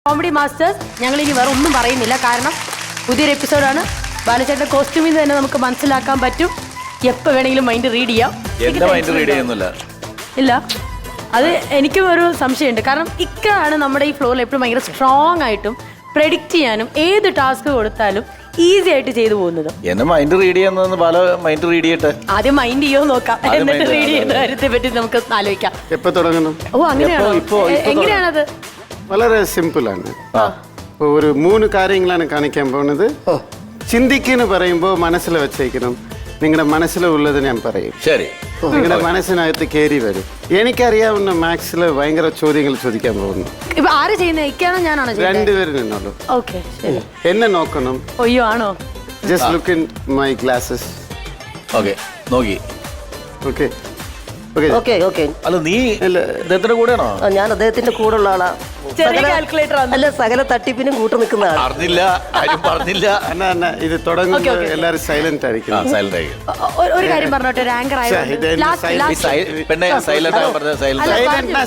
Comedy masters ഞങ്ങൾ ഇനി വേറെ ഒന്നും പറയുന്നില്ല. കാരണം പുതിയൊരു എപ്പിസോഡാണ്. ബാലചേട്ടൻ്റെ കോസ്റ്റ്യൂമിൽ നിന്ന് തന്നെ നമുക്ക് മനസ്സിലാക്കാൻ പറ്റും. എപ്പോൾ വേണമെങ്കിലും മൈൻഡ് റീഡ് ചെയ്യാം. ഇല്ല, അത് എനിക്കും ഒരു സംശയമുണ്ട്. കാരണം ഇക്കാണ് നമ്മുടെ ഈ ഫ്ലോറിൽ എപ്പോഴും ഭയങ്കര സ്ട്രോങ് ആയിട്ടും പ്രെഡിക്റ്റ് ചെയ്യാനും ഏത് ടാസ്ക് കൊടുത്താലും ഈസി ആയിട്ട് ചെയ്തു പോകുന്നത്. എന്നെ മൈൻഡ് റീഡ് ചെയ്യുന്ന പല മൈൻഡ് റീഡ് ചെയ്യട്ടെ. ആദ്യം മൈൻഡ് ചെയ്യോ നോക്കാം, എന്നിട്ട് റീഡ് ചെയ്യുന്ന കാര്യത്തെ പറ്റി നമുക്ക് ആലോചിക്കാം. എപ്പോ തുടങ്ങുന്നു? ഓ, അങ്ങനെയാണോ? എങ്ങനെയാണത്? വളരെ സിമ്പിൾ ആണ്. ഒരു 3 കാര്യങ്ങളാണ് കാണിക്കാൻ പോകുന്നത്. ചിന്തിക്കുന്നു പറയുമ്പോൾ മനസ്സിൽ വെച്ചേക്കണം. നിങ്ങളുടെ മനസ്സിലുള്ളത് ഞാൻ പറയും. ശരി. നിങ്ങളുടെ മനസ്സിനകത്ത് കയറി വരും. എനിക്കറിയാവുന്ന മാത്സിൽ ഭയങ്കര ചോദ്യങ്ങൾ ചോദിക്കാൻ പോകുന്നു. ഇപ്പൊ ആര് ചെയ്യുന്നത്? ഇക്കാണോ ഞാനാണോ? രണ്ടുപേരും നിന്നോളൂ. ഓക്കെ, ശരി. എന്നെ നോക്കണം. ഒയ്യോ, ആണോ? Just look in my glasses. Okay, നോക്കി. Okay okay okay. അല്ല, നീ ഇദ്ദേഹത്തിന്റെ കൂടെയാണോ? ഞാൻ അദ്ദേഹത്തിന്റെ കൂടെ ഉള്ള ആളാ. അല്ല, സകല തട്ടിപ്പിനും കൂട്ടു നിൽക്കുന്ന ആളാ. അറിഞ്ഞില്ല, ആരും പറഞ്ഞില്ല. ഇത് തുടങ്ങുമ്പോൾ എല്ലാവരും സൈലന്റ് ആയിരിക്കും. സൈലന്റ് ആയിരിക്കും. ഒരു കാര്യം പറഞ്ഞോട്ടെ, ഒരു ആങ്കർ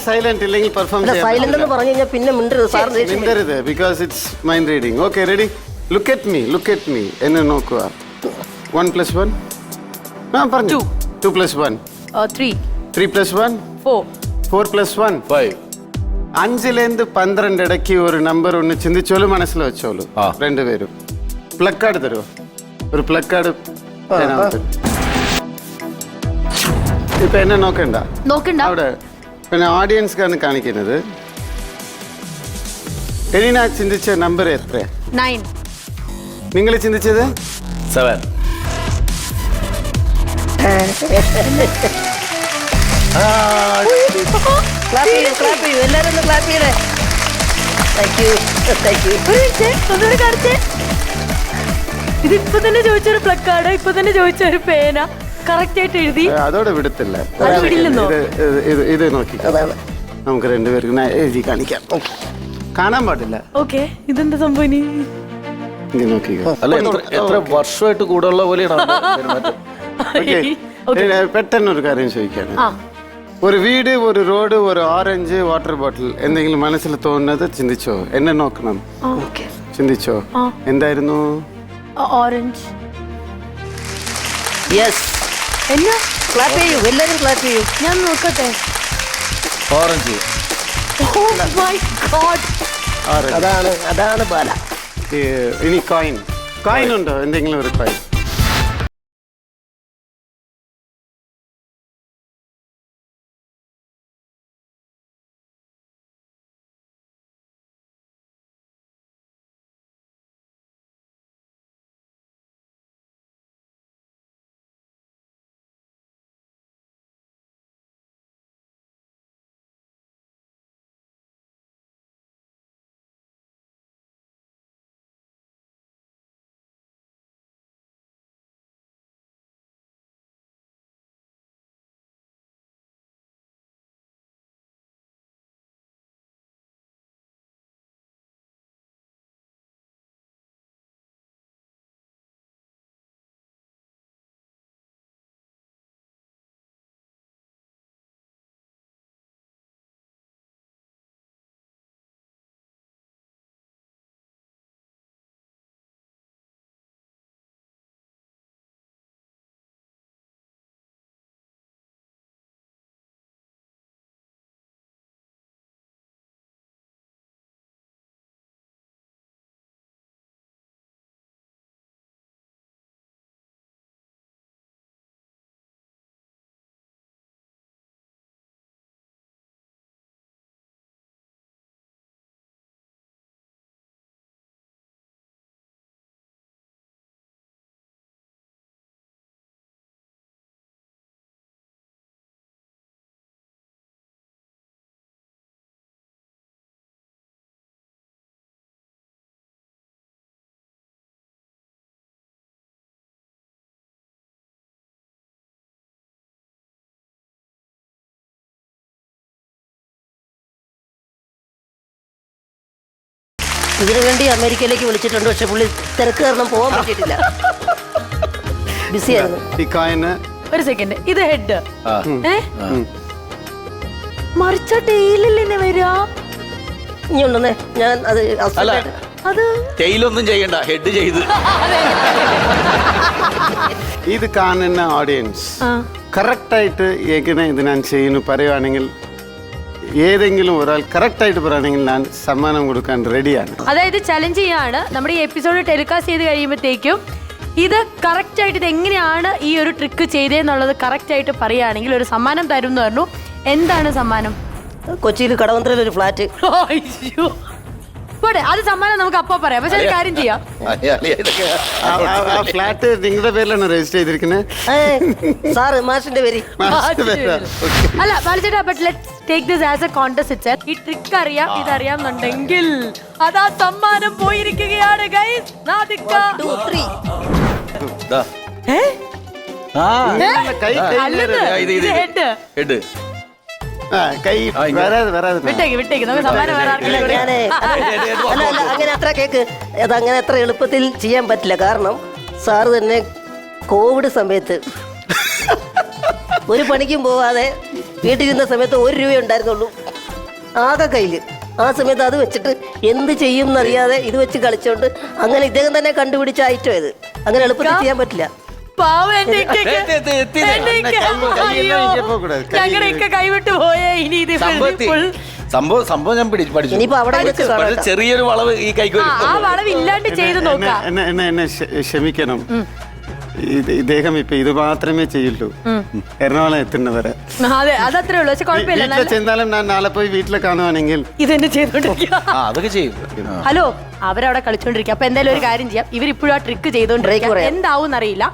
സൈലന്റ് ഇല്ലെങ്കിൽ പെർഫോം സൈലന്റ് എന്ന് പറഞ്ഞു കഴിഞ്ഞാൽ പിന്നെ മിണ്ടരുത്. Because it's mind reading. Okay, ready? Look at me. എന്നെ നോക്കുക. 1 + 1 പറഞ്ഞു. 2 + 1 3 3 + 1 4 4 + 1 5. 5 - 12 ഇടയ്ക്ക് ഒരു നമ്പർ ഒന്ന് ചിന്തിച്ചോളൂ, മനസ്സിൽ വെച്ചോളൂ. രണ്ടുപേരും പ്ലക്കാർഡ് തരുമോ? ഒരു പ്ലക്കാർഡ്. ഇപ്പൊ എന്നെ നോക്കണ്ട അവിടെ. പിന്നെ ഓഡിയൻസ്ക്കാണ് കാണിക്കുന്നത്. എലീന ചിന്തിച്ച നമ്പർ എത്ര? 9. നിങ്ങൾ ചിന്തിച്ചത് 7. ക്ലാപ്പ് ചെയ്യൂ. എല്ലാരും ഒന്ന് ക്ലാപ്പ് ചെയ്യണേ. Thank you. ഇതിപ്പോ തന്നെ ചോദിച്ചൊരു പ്ലക്കാർഡ്, ഇപ്പൊ തന്നെ ചോദിച്ചൊരു പേന കറക്റ്റ് ആയിട്ട് എഴുതി. അതോടെ വിടത്തില്ല. ഇത് നോക്കി നമുക്ക് രണ്ടുപേർക്കും എഴുതി കാണിക്കാം. കാണാൻ പാടില്ല. ഓക്കെ, ഇതെന്താ സംഭവം? ഇനി നോക്കി. അല്ല, എത്ര വർഷമായിട്ട് കൂടെ ഉള്ള പോലെയാണ്. പെട്ടെന്നൊരു കാര്യം ചോദിക്കാണ്. ഒരു വീട്, ഒരു റോഡ്, ഒരു ഓറഞ്ച്, വാട്ടർ ബോട്ടിൽ, എന്തെങ്കിലും മനസ്സിൽ തോന്നുന്നത് ചിന്തിച്ചോ? എന്നെ നോക്കണം. ചിന്തിച്ചോ? എന്തായിരുന്നു? ഓറഞ്ച്. യെസ്. എന്നാ? ക്ലാപ്പ് ചെയ്യൂ, എല്ലാരും ക്ലാപ്പ് ചെയ്യൂ. ഞാൻ നോക്കട്ടെ. ഓറഞ്ച്. Oh my God. അതാണ് ബാല. ഇനി കോയിൻ ഉണ്ടോ? എന്തെങ്കിലും ഒരു കോയിൻ. ഇതിനു വേണ്ടി അമേരിക്കയിലേക്ക് വിളിച്ചിട്ടുണ്ട്. പക്ഷെ പുള്ളി തിരക്ക് കാരണം പോകാൻ പറ്റിയിട്ടില്ല. ബിസിയായിരുന്നു. ഒരു സെക്കൻഡ്, ഇത് ഹെഡ്. മറിച്ച ടെയിലല്ലേ വരിക? ഇനി ഉണ്ടെന്നേ ഞാൻ അത് അല്ല അത് ടെയിലൊന്നും ചെയ്യണ്ട, ഹെഡ് ചെയ്ത്. ഇത് കാണുന്ന ഓഡിയൻസ് കറക്റ്റായിട്ട് എങ്ങനെ ഇത് ഞാൻ ചെയ്യുന്നു പറയുവാണെങ്കിൽ, ഏതെങ്കിലും ഒരാൾ കറക്റ്റായിട്ട് പറയുകയാണെങ്കിൽ ഞാൻ സമ്മാനം കൊടുക്കാൻ റെഡിയാണ്. അതായത് ചലഞ്ച് ചെയ്യാണ്. നമ്മുടെ ഈ എപ്പിസോഡ് ടെലികാസ്റ്റ് ചെയ്ത് കഴിയുമ്പോഴത്തേക്കും ഇത് കറക്റ്റ് ആയിട്ട് ഇത് എങ്ങനെയാണ് ഈ ഒരു ട്രിക്ക് ചെയ്തതെന്നുള്ളത് കറക്റ്റ് ആയിട്ട് പറയുകയാണെങ്കിൽ ഒരു സമ്മാനം തരും എന്ന് പറഞ്ഞു. എന്താണ് സമ്മാനം? കൊച്ചിയിൽ കടവന്ത്രയിൽ ഒരു ഫ്ലാറ്റ്. അയ്യോ. പോട്ടെ, അത് സമ്മാനം നമുക്ക് അപ്പൊ പറയാം. പക്ഷെ ഒരു കാര്യം ചെയ്യാം. ആ ഫ്ലാറ്റ് നിങ്ങളുടെ പേരിലാണ് രജിസ്റ്റർ ചെയ്തിരിക്കുന്നത്. സാറ് മാഷിന്റെ പേര്. അല്ല ബാലചേട്ടാ, but let's take this as a contest itself. ഈ ട്രിക്ക് അറിയാം, ഇതറിയാമെന്നുണ്ടെങ്കിൽ അതാ സമ്മാനം പോയിരിക്കുകയാണ് ഗൈസ്. നാദിക്ക. 1 2 3. ദാ. ഏ? കൈ അല്ലെന്ന്. ഇത് head. ഹെഡ്. കൈ വരാതെ വരാതെ വിട്ടേക്ക് നമുക്ക് സമ്മാനം വേറെ ആർക്കെങ്കിലും കൊടുക്കാം. ഞാനേ അല്ല അങ്ങനെ അത്ര കേക്ക് അതങ്ങനെ അത്ര എളുപ്പത്തിൽ ചെയ്യാൻ പറ്റില്ല. കാരണം സാറ് തന്നെ കോവിഡ് സമയത്ത് ഒരു പണിക്കും പോവാതെ വീട്ടിലിരുന്ന സമയത്ത് 1 രൂപ ഉണ്ടായിരുന്നുള്ളൂ ആകെ കയ്യിൽ. ആ സമയത്ത് അത് വെച്ചിട്ട് എന്ത് ചെയ്യും എന്നറിയാതെ ഇത് വെച്ച് കളിച്ചോണ്ട് അങ്ങനെ ഇദ്ദേഹം തന്നെ കണ്ടുപിടിച്ച ഐറ്റം ഇത്. അങ്ങനെ എളുപ്പത്തിൽ ചെയ്യാൻ പറ്റില്ല. പാവം എന്റെ ഇക്കയ്ക്ക്. എത്തി. എന്റെ ഇക്ക. അയ്യോ. പോകൂടാ. ഞങ്ങളുടെ ഇക്ക കൈവിട്ട് പോയേ. ഇനി ഇത് സംഭവം ഞാൻ പഠിച്ചു. ഇനിയിപ്പോ അവിടെ വെച്ച് പക്ഷെ കാണാം. ചെറിയൊരു വളവ് ഈ കൈക്ക് വരും. ആ വളവ് ഇല്ലാണ്ട് ചെയ്ത് നോക്കാം. എന്നെ ക്ഷമിക്കണം. ഇദ്ദേഹം ഇപ്പൊ ഇത് മാത്രമേ ചെയ്യുള്ളൂ എറണാകുളം എത്തുന്നവരെ. അതെ, അതത്രേ ഉള്ളൂ. പക്ഷെ കുഴപ്പമില്ല. വീട്ടിൽ ചെന്നാലും ഞാൻ നാളെ പോയി വീട്ടിൽ കാണുവാണെങ്കിൽ ഇതെന്നെ ചെയ്തോണ്ടിരിക്കുക. അതൊക്കെ ചെയ്യും. ഹലോ, അവരവിടെ കളിച്ചോണ്ടിരിക്കുക. അപ്പൊ എന്തായാലും ഒരു കാര്യം ചെയ്യാം. ഇവരിപ്പോഴും ആ ട്രിക്ക് ചെയ്തോണ്ടിരിക്കുക. എന്താവും അറിയില്ല.